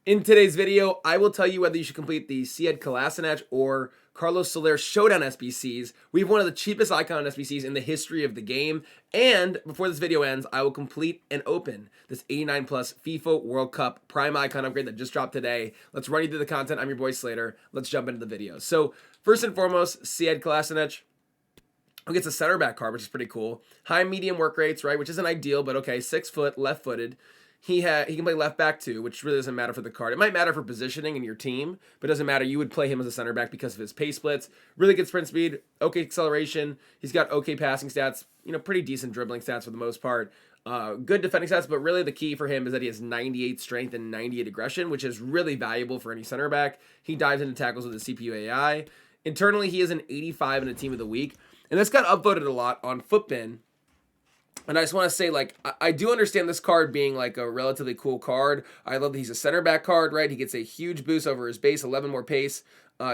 In today's video, I will tell you whether you should complete the Kolasinac or Carlos Soler Showdown SBCs. We have one of the cheapest Icon SBCs in the history of the game. And before this video ends, I will complete and open this 89 plus FIFA World Cup Prime Icon upgrade that just dropped today. Let's run you through the content. I'm your boy Slater. Let's jump into the video. So first and foremost, Kolasinac. Who gets a center back card, which is pretty cool. High medium work rates, right? Which isn't ideal, but okay. 6 foot, left footed. He can play left back too, which really doesn't matter for the card. It might matter for positioning in your team, but it doesn't matter. You would play him as a center back because of his pace splits. Really good sprint speed, okay acceleration. He's got okay passing stats, pretty decent dribbling stats for the most part. Good defending stats, but really the key for him is that he has 98 strength and 98 aggression, which is really valuable for any center back. He dives into tackles with the CPU AI. Internally, he is an 85 in a team of the week, and this got upvoted a lot on Footbin. And I just want to say, I do understand this card being like a relatively cool card. I love that he's a center back card, right? He gets a huge boost over his base, 11 more pace,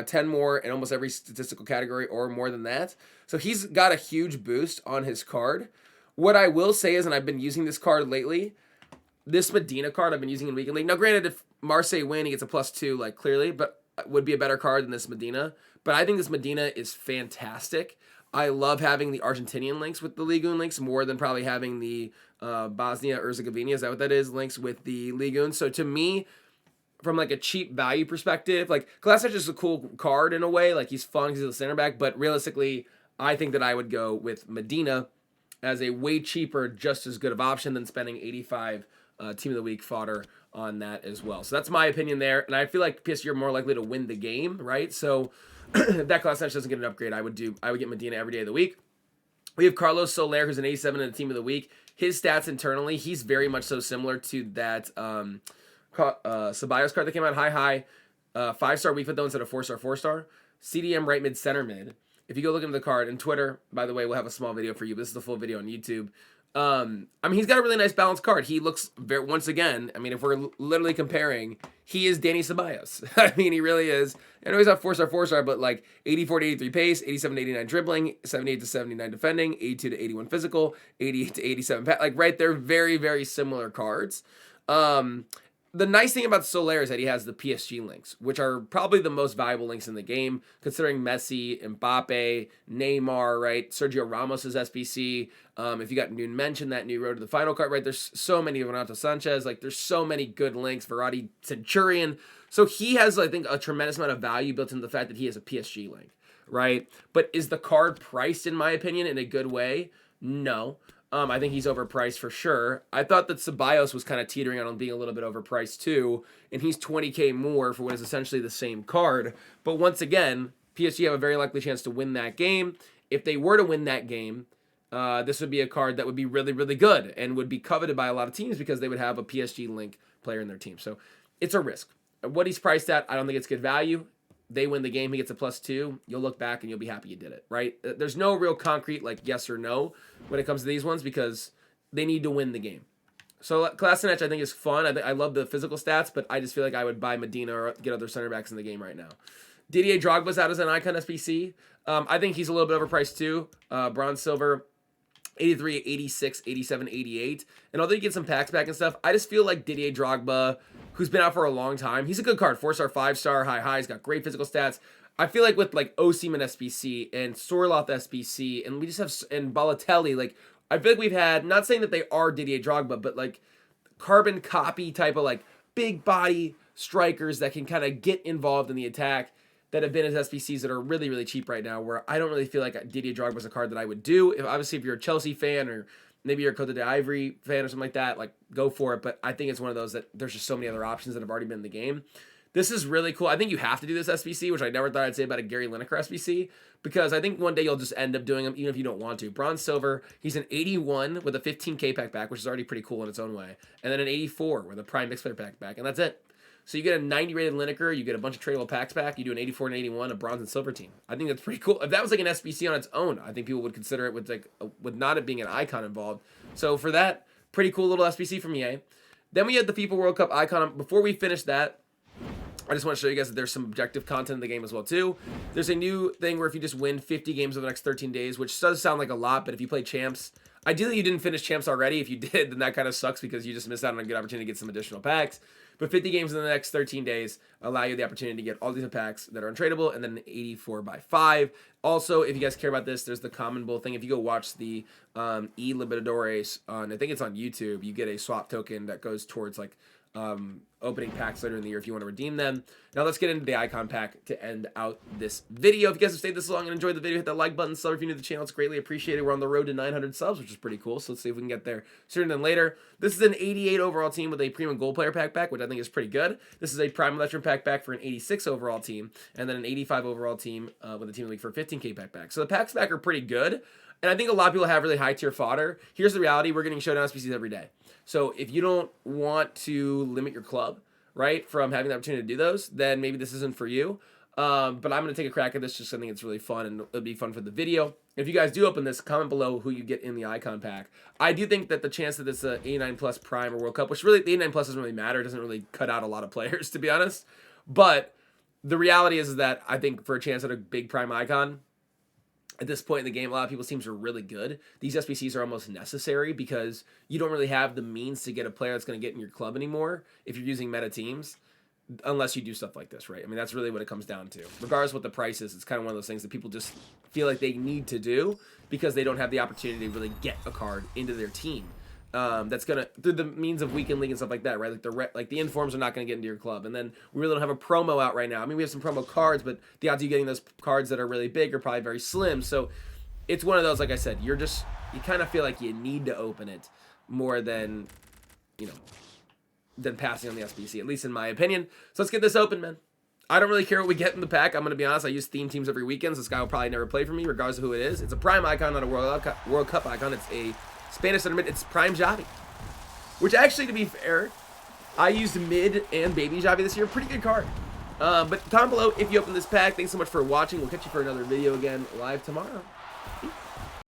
10 more in almost every statistical category or more than that. So he's got a huge boost on his card. What I will say is, and I've been using this card lately, this Medina card I've been using in Weekend League. Now, granted, if Marseille win, he gets a +2, clearly, but would be a better card than this Medina. But I think this Medina is fantastic. I love having the Argentinian links with the Ligoon links more than probably having the Bosnia-Herzegovina, is that what that is, links with the Ligoon. So to me, from a cheap value perspective, Kolasinac is a cool card in a way. He's fun because he's a center back, but realistically, I think that I would go with Medina as a way cheaper, just as good of option than spending 85 Team of the Week fodder on that as well. So that's my opinion there, and I feel like PSG are more likely to win the game, right? So if that Kolasinac doesn't get an upgrade, I would get Medina every day of the week. We have Carlos Soler, who's an 87 in the team of the week. His stats internally, he's very much so similar to that Ceballos card that came out high. 5-star weak foot though instead of 4-star 4-star. CDM right mid center mid. If you go look into the card, and Twitter, by the way, we'll have a small video for you, but this is the full video on YouTube. He's got a really nice balanced card. He looks once again, if we're literally comparing, he is Danny Ceballos. He really is. I know he's not 4-star 4-star, but 84 to 83 pace, 87 to 89 dribbling, 78 to 79 defending, 82 to 81 physical, 88 to 87 right, they're very, very similar cards. The nice thing about Soler is that he has the PSG links, which are probably the most valuable links in the game, considering Messi, Mbappe, Neymar, right? Sergio Ramos' SBC. If you got Noon mentioned, that new road to the final card, right? There's so many, Renato Sanchez, there's so many good links, Verratti, Centurion. So he has, I think, a tremendous amount of value built into the fact that he has a PSG link, right? But is the card priced, in my opinion, in a good way? No. I think he's overpriced for sure. I thought that Ceballos was kind of teetering on being a little bit overpriced too, and he's 20K more for what is essentially the same card. But once again, PSG have a very likely chance to win that game. If they were to win that game, this would be a card that would be really, really good and would be coveted by a lot of teams because they would have a PSG link player in their team. So it's a risk. What he's priced at, I don't think it's good value. They win the game, he gets a +2, you'll look back and you'll be happy you did it, right? There's no real concrete yes or no when it comes to these ones because they need to win the game. So Kolasinac I think is fun. I love the physical stats, but I just feel like I would buy Medina or get other center backs in the game right now. Didier Drogba's out as an Icon SBC. I think he's a little bit overpriced too. Bronze, silver, 83, 86, 87, 88. And although you get some packs back and stuff, I just feel like Didier Drogba, who's been out for a long time, he's a good card. 4-star, 5-star, high. He's got great physical stats. I feel like with osimhen SBC and Sorloth SBC, and we just have and Balotelli, I feel like we've had, not saying that they are Didier Drogba, but carbon copy type of big body strikers that can kind of get involved in the attack that have been as SBCs that are really, really cheap right now, where I don't really feel like Didier Drogba is a card that I would do. Obviously, if you're a Chelsea fan or maybe you're a Côte d'Ivoire fan or something like that, go for it. But I think it's one of those that there's just so many other options that have already been in the game. This is really cool. I think you have to do this SBC, which I never thought I'd say about a Gary Lineker SBC, because I think one day you'll just end up doing them, even if you don't want to. Bronze, silver, he's an 81 with a 15K pack back, which is already pretty cool in its own way. And then an 84 with a prime mixed player pack back, and that's it. So you get a 90 rated Lineker, you get a bunch of tradable packs back, you do an 84 and 81, a bronze and silver team. I think that's pretty cool. If that was an SBC on its own, I think people would consider it with not it being an icon involved. So for that, pretty cool little SBC from EA. Then we had the FIFA World Cup icon. Before we finish that, I just want to show you guys that there's some objective content in the game as well too. There's a new thing where if you just win 50 games over the next 13 days, which does sound like a lot, but if you play champs, ideally you didn't finish champs already. If you did, then that kind of sucks because you just missed out on a good opportunity to get some additional packs. But 50 games in the next 13 days allow you the opportunity to get all these packs that are untradeable, and then an 84x5. Also, if you guys care about this, there's the Common Bull thing. If you go watch the E Libertadores on, I think it's on YouTube, you get a swap token that goes towards like opening packs later in the year if you want to redeem them. Now let's get into the icon pack to end out this video. If you guys have stayed this long and enjoyed the video, hit that like button, sub if you're new to the channel. It's greatly appreciated. We're on the road to 900 subs, which is pretty cool. So let's see if we can get there sooner than later. This is an 88 overall team with a premium gold player pack back, which I think is pretty good. This is a prime veteran pack back for an 86 overall team, and then an 85 overall team with a team league for a 15K pack back. So the packs back are pretty good. And I think a lot of people have really high tier fodder. Here's the reality. We're getting Showdown SBCs every day. So if you don't want to limit your club, right, from having the opportunity to do those, then maybe this isn't for you. But I'm going to take a crack at this just because I think it's really fun and it'll be fun for the video. If you guys do open this, comment below who you get in the icon pack. I do think that the chance that it's a 89 plus prime or World Cup, which really the 89 plus doesn't really matter. It doesn't really cut out a lot of players, to be honest. But the reality is that I think for a chance at a big prime icon, at this point in the game, a lot of people's teams are really good. These SBCs are almost necessary because you don't really have the means to get a player that's going to get in your club anymore if you're using meta teams, unless you do stuff like this, right? I mean, that's really what it comes down to. Regardless of what the price is, it's kind of one of those things that people just feel like they need to do because they don't have the opportunity to really get a card into their team. That's gonna through the means of weekend league and stuff like that, right? Like the informs are not gonna get into your club, and then we really don't have a promo out right now. I mean, we have some promo cards, but the odds of you getting those cards that are really big are probably very slim. So it's one of those, like I said, you kind of feel like you need to open it more than than passing on the SBC, at least in my opinion. So let's get this open, man. I don't really care what we get in the pack. I'm gonna be honest. I use theme teams every weekend. So this guy will probably never play for me, regardless of who it is. It's a prime icon, not a World Cup icon. It's a Spanish center mid. It's prime Xavi, which actually, to be fair, I used mid and baby Xavi this year. Pretty good card. But comment below if you open this pack. Thanks so much for watching. We'll catch you for another video again live tomorrow. Peace.